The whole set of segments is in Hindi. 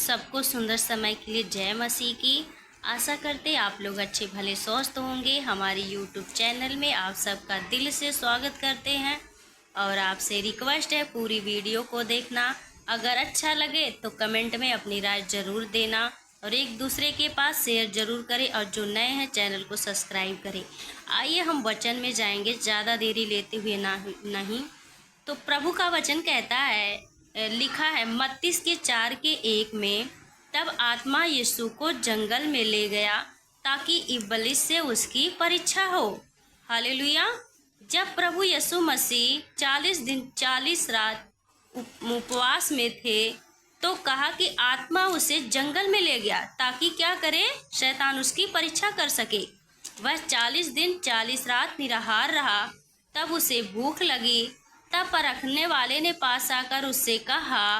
सबको सुंदर समय के लिए जय मसीह की। आशा करते आप लोग अच्छे भले स्वस्थ होंगे। हमारे YouTube चैनल में आप सबका दिल से स्वागत करते हैं और आपसे रिक्वेस्ट है पूरी वीडियो को देखना। अगर अच्छा लगे तो कमेंट में अपनी राय ज़रूर देना और एक दूसरे के पास शेयर ज़रूर करें और जो नए हैं चैनल को सब्सक्राइब करें। आइए हम वचन में जाएंगे, ज़्यादा देरी लेते हुए नहीं। तो प्रभु का वचन कहता है, लिखा है मत्ती के 4:1 में, तब आत्मा यीशु को जंगल में ले गया ताकि इब्लिस से उसकी परीक्षा हो। हालेलुया। जब प्रभु यीशु मसीह 40 दिन 40 रात उपवास में थे तो कहा कि आत्मा उसे जंगल में ले गया ताकि क्या करे, शैतान उसकी परीक्षा कर सके। वह 40 दिन 40 रात निराहार रहा। तब उसे भूख लगी। तब परखने वाले ने पास आकर उससे कहा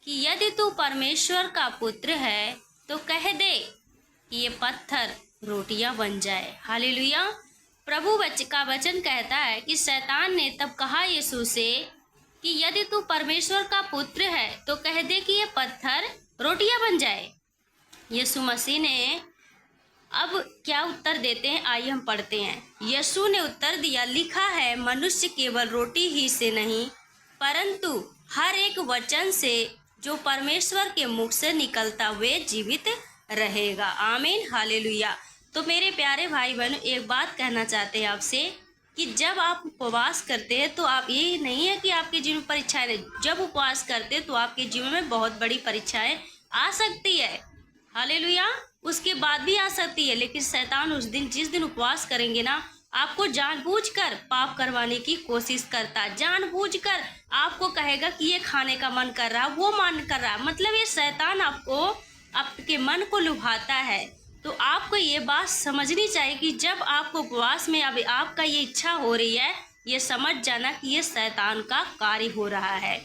कि यदि तू परमेश्वर का पुत्र है तो कह दे कि ये पत्थर रोटियां बन जाए। हालेलुया। प्रभु का वचन कहता है कि शैतान ने तब कहा यीशु से कि यदि तू परमेश्वर का पुत्र है तो कह दे कि ये पत्थर रोटियां बन जाए। यीशु मसीह ने अब क्या उत्तर देते हैं, आइए हम पढ़ते हैं। यीशु ने उत्तर दिया, लिखा है मनुष्य केवल रोटी ही से नहीं परंतु हर एक वचन से जो परमेश्वर के मुख से निकलता वे जीवित रहेगा। आमीन। हालेलुया। तो मेरे प्यारे भाई बहनों, एक बात कहना चाहते हैं आपसे कि जब आप उपवास करते हैं तो आप ये नहीं है कि आपके जीवन में परीक्षाएं नहीं, जब उपवास करते हैं तो आपके जीवन में बहुत बड़ी परीक्षाएं आ सकती है। हालेलुया। उसके बाद भी आ सकती है, लेकिन शैतान उस दिन जिस दिन उपवास करेंगे ना, आपको जानबूझकर पाप करवाने की कोशिश करता, जानबूझकर आपको कहेगा कि ये खाने का मन कर रहा, वो मन कर रहा। मतलब ये शैतान आपको आपके मन को लुभाता है। तो आपको ये बात समझनी चाहिए कि जब आपको उपवास में अब आपका ये इच्छा हो रही है, ये समझ जाना कि ये शैतान का कार्य हो रहा है।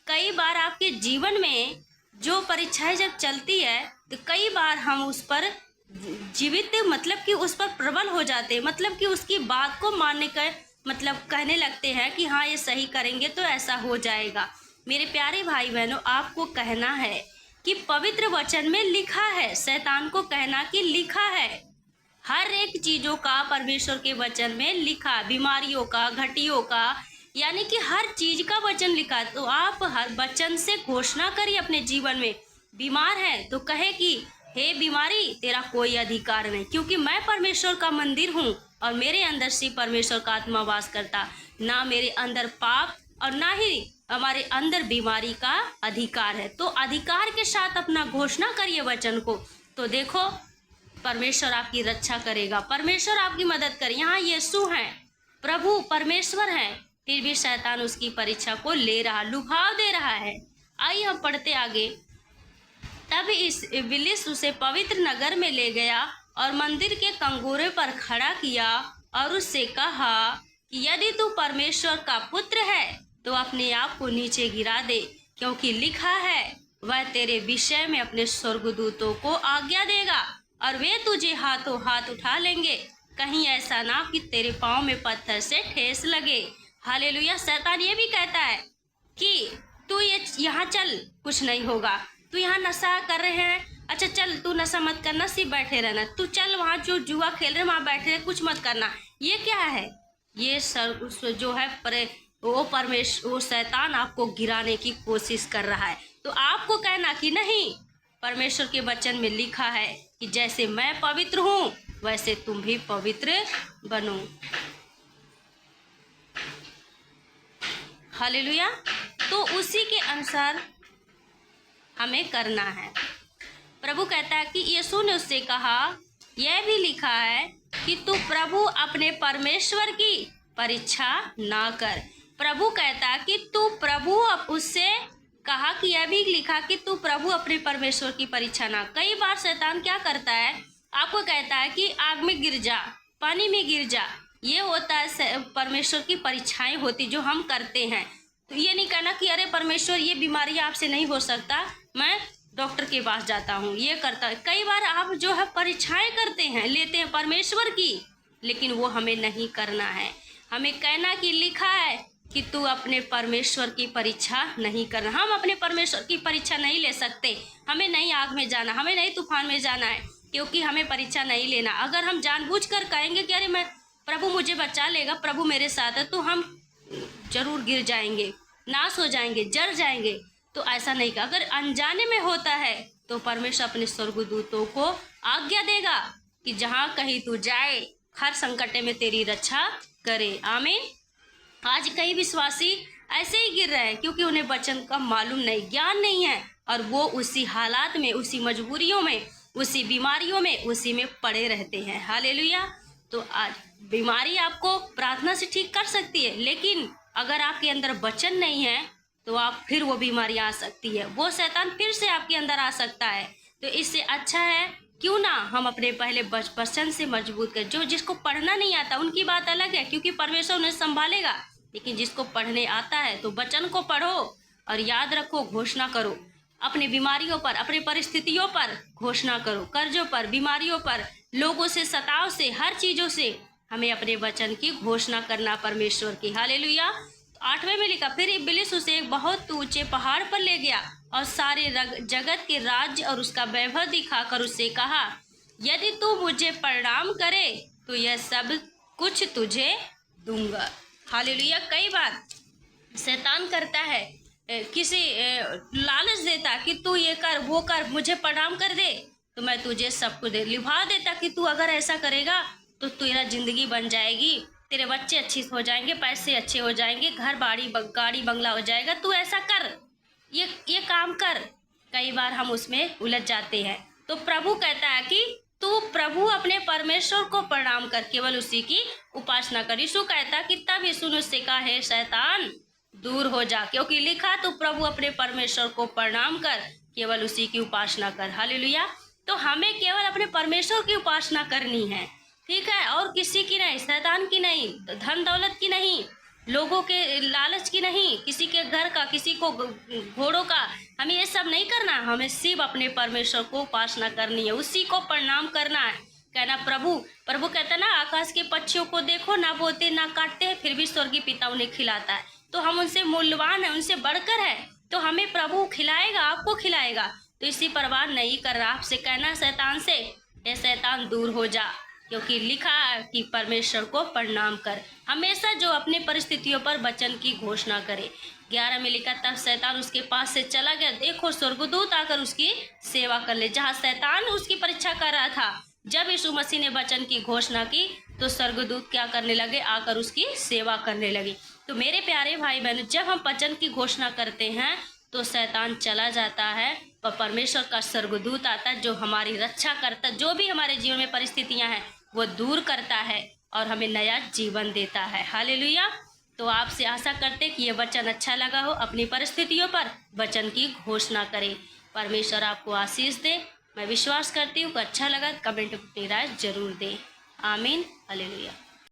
कई बार आपके जीवन में जो परीक्षाएं जब चलती है तो कई बार हम उस पर जीवित मतलब कि उस पर प्रबल हो जाते हैं, मतलब कि उसकी बात को मानने का मतलब कहने लगते हैं कि हाँ ये सही करेंगे तो ऐसा हो जाएगा। मेरे प्यारे भाई बहनों, आपको कहना है कि पवित्र वचन में लिखा है, शैतान को कहना कि लिखा है, हर एक चीज़ों का परमेश्वर के वचन में लिखा, बीमारियों का, घटियों का, यानी कि हर चीज का वचन लिखा। तो आप हर वचन से घोषणा करिए अपने जीवन में। बीमार है तो कहे कि हे बीमारी, तेरा कोई अधिकार नहीं, क्योंकि मैं परमेश्वर का मंदिर हूँ और मेरे अंदर से परमेश्वर का आत्मा वास करता। ना मेरे अंदर पाप और ना ही हमारे अंदर बीमारी का अधिकार है। तो अधिकार के साथ अपना घोषणा करिए वचन को, तो देखो परमेश्वर आपकी रक्षा करेगा, परमेश्वर आपकी मदद करे। यहाँ यीशु हैं, प्रभु परमेश्वर हैं, फिर भी शैतान उसकी परीक्षा को ले रहा, लुभाव दे रहा है। आइए हम पढ़ते आगे। तब इब्लिस उसे पवित्र नगर में ले गया और मंदिर के कंगोरे पर खड़ा किया और उससे कहा कि यदि तू परमेश्वर का पुत्र है तो अपने आप को नीचे गिरा दे, क्योंकि लिखा है वह तेरे विषय में अपने स्वर्गदूतों को आज्ञा देगा और वे तुझे हाथों हाथ उठा लेंगे, कहीं ऐसा ना कि तेरे पाँव में पत्थर से ठेस लगे। हालेलुया। शैतान ये भी कहता है कि तू ये यहाँ चल, कुछ नहीं होगा, तू यहाँ नशा कर रहे हैं, अच्छा चल तू नशा मत करना, सिर्फ बैठे रहना, तू चल वहाँ जो जुआ खेल रहे वहाँ बैठे रहे, कुछ मत करना। ये क्या है? ये जो है वो परमेश्वर, वो शैतान आपको गिराने की कोशिश कर रहा है। तो आपको कहना कि नहीं, परमेश्वर के वचन में लिखा है कि जैसे मैं पवित्र हूँ वैसे तुम भी पवित्र बनो। हालेलुया। तो उसी के अनुसार हमें करना है। प्रभु कहता है कि यीशु ने उससे कहा, यह भी लिखा है कि तू प्रभु अपने परमेश्वर की परीक्षा ना कर। प्रभु कहता है कि तू प्रभु, उससे कहा कि यह भी लिखा कि तू प्रभु अपने परमेश्वर की परीक्षा ना। कई बार शैतान क्या करता है, आपको कहता है कि आग में गिर जा, पानी में गिर जा। ये होता है परमेश्वर की परीक्षाएं होती जो हम करते हैं। तो ये नहीं कहना कि अरे परमेश्वर ये बीमारी आपसे नहीं हो सकता, मैं डॉक्टर के पास जाता हूँ, ये करता है। कई बार आप जो है परीक्षाएं करते हैं, लेते हैं परमेश्वर की, लेकिन वो हमें नहीं करना है। हमें कहना कि लिखा है कि तू अपने परमेश्वर की परीक्षा नहीं करना। हम अपने परमेश्वर की परीक्षा नहीं ले सकते। हमें नहीं आग में जाना, हमें नहीं तूफान में जाना है, क्योंकि हमें परीक्षा नहीं लेना। अगर हम जानबूझकर कहेंगे कि अरे मैं प्रभु मुझे बचा लेगा, प्रभु मेरे साथ है, तो हम जरूर गिर जाएंगे, नाश हो जाएंगे, जल जाएंगे। तो ऐसा नहीं का, अगर अनजाने में होता है तो परमेश्वर अपने स्वर्गदूतों को आज्ञा देगा कि जहाँ कहीं तू जाए, हर संकट में तेरी रक्षा करे। आमीन। आज कई विश्वासी ऐसे ही गिर रहे हैं क्योंकि उन्हें वचन का मालूम नहीं, ज्ञान नहीं है, और वो उसी हालात में, उसी मजबूरियों में, उसी बीमारियों में, उसी में पड़े रहते हैं। हालेलुया। तो आज बीमारी आपको प्रार्थना से ठीक कर सकती है, लेकिन अगर आपके अंदर वचन नहीं है तो आप फिर वो बीमारियां आ सकती है, वो शैतान फिर से आपके अंदर आ सकता है। तो इससे अच्छा है क्यों ना हम अपने पहले वचन से मजबूत करें। जो जिसको पढ़ना नहीं आता उनकी बात अलग है, क्योंकि परमेश्वर उन्हें संभालेगा, लेकिन जिसको पढ़ने आता है तो वचन को पढ़ो और याद रखो, घोषणा करो अपनी बीमारियों पर, अपनी परिस्थितियों पर घोषणा करो, कर्जों पर, बीमारियों पर, लोगों से, सताव से, हर चीजों से हमें अपने वचन की घोषणा करना परमेश्वर की। हालेलुया। 8वें में लिखा, फिर इब्लिस उसे एक बहुत ऊंचे पहाड़ पर ले गया और सारे जगत के राज्य और उसका वैभव दिखाकर उससे कहा, यदि तू मुझे प्रणाम करे तो यह सब कुछ तुझे दूंगा। हालेलुया। कई बार शैतान करता है, किसी लालच देता कि तू ये कर, वो कर, मुझे प्रणाम कर दे तो मैं तुझे सब कुछ दे, लिभा देता कि तू अगर ऐसा करेगा तो तेरा जिंदगी बन जाएगी, तेरे बच्चे अच्छे हो जाएंगे, पैसे अच्छे हो जाएंगे, घर गाड़ी बंगला हो जाएगा, तू ऐसा कर, ये काम कर। कई बार हम उसमें उलझ जाते हैं। तो प्रभु कहता है कि तू प्रभु अपने परमेश्वर को प्रणाम कर, केवल उसी की उपासना कर। यीशु कहता कि तब यीशु ने उससे कहा, हे शैतान दूर हो जा, क्योंकि लिखा तू प्रभु अपने परमेश्वर को प्रणाम कर, केवल उसी की उपासना कर। हालेलुया। तो हमें केवल अपने परमेश्वर की उपासना करनी है, ठीक है, और किसी की नहीं, शैतान की नहीं, धन दौलत की नहीं, लोगों के लालच की नहीं, किसी के घर का, किसी को घोड़ों का, हमें ये सब नहीं करना। हमें सिर्फ अपने परमेश्वर को उपासना करनी है, उसी को प्रणाम करना है। कहना प्रभु कहता ना, आकाश के पक्षियों को देखो, ना बोते ना काटते हैं, फिर भी स्वर्गीय पिता उन्हें खिलाता है। तो हम उनसे मूल्यवान है, उनसे बढ़कर है, तो हमें प्रभु खिलाएगा, आपको खिलाएगा। तो इसी परवाह नहीं कर रहा, आपसे कहना शैतान से, ये शैतान दूर हो जा, क्योंकि लिखा है कि परमेश्वर को प्रणाम कर। हमेशा जो अपने परिस्थितियों पर वचन की घोषणा करे। 11 में लिखा, तब शैतान उसके पास से चला गया, देखो स्वर्गदूत आकर उसकी सेवा कर ले। जहाँ शैतान उसकी परीक्षा कर रहा था, जब यीशु मसीह ने वचन की घोषणा की तो स्वर्गदूत क्या करने लगे, आकर उसकी सेवा करने लगे। तो मेरे प्यारे भाई बहन, जब हम वचन की घोषणा करते हैं तो शैतान चला जाता है और परमेश्वर का स्वर्गदूत आता है, जो हमारी रक्षा करता, जो भी हमारे जीवन में परिस्थितियां हैं वो दूर करता है और हमें नया जीवन देता है। हालेलुया। तो आपसे आशा करते कि ये वचन अच्छा लगा हो, अपनी परिस्थितियों पर वचन की घोषणा करें। परमेश्वर आपको आशीष दे। मैं विश्वास करती हूँ कि अच्छा लगा, कमेंट में अपनी राय जरूर दें। आमीन। हालेलुया।